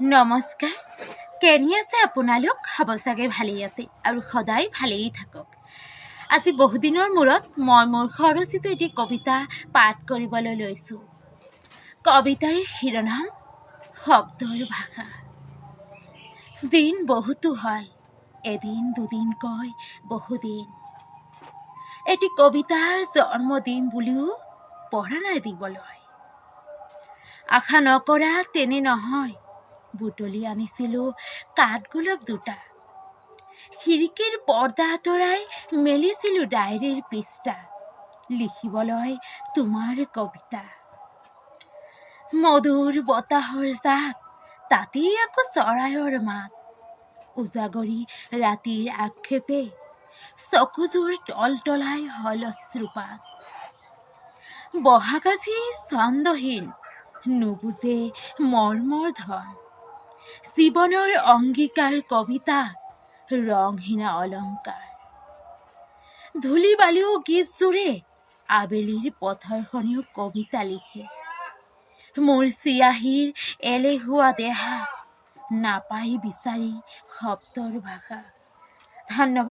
নমস্কাৰ। কেনে আছে আপোনালোক? হ'ব চাগে ভালেই আছে আৰু সদায় ভালেই থাকক। আজি বহুদিনৰ মূৰত মই মোৰ স্বৰচিত এটি কবিতা পাঠ কৰিবলৈ লৈছোঁ। কবিতাৰ শিৰোনাম শব্দৰ ভাষা। দিন বহুতো হ'ল, এদিন দুদিনকৈ বহুদিন। এটি কবিতাৰ জন্মদিন বুলিও পৰা নাই দিবলৈ। আশা নকৰা তেনে নহয়, বুটলি আনিছিলোঁ কাঠগোলাপ দুটা। খিৰিকীৰ পৰ্দা আঁতৰাই মেলিছিলোঁ ডায়েৰীৰ পৃষ্ঠা, লিখিবলৈ তোমাৰ কবিতা। মধুৰ বতাহৰ জাক, তাতেই আকৌ চৰাইৰ মাত। উজাগৰি ৰাতিৰ আক্ষেপে চকুযোৰ তলতলাই হল অশ্ৰুপাত। বহাগ আজি ছন্দহীন, নুবুজে মৰ্মৰ ধন। জীৱনৰ অংগীকাৰ কবিতা, ৰংহীনা অলংকাৰ। ধূলি বালিও গীত জুৰে, আবেলিৰ পথাৰখনেও কবিতা লিখে। মোৰ চিয়াহীৰ এলেহুৱা দেহা, নাপাই বিচাৰি শব্দৰ ভাষা। ধন্যবাদ।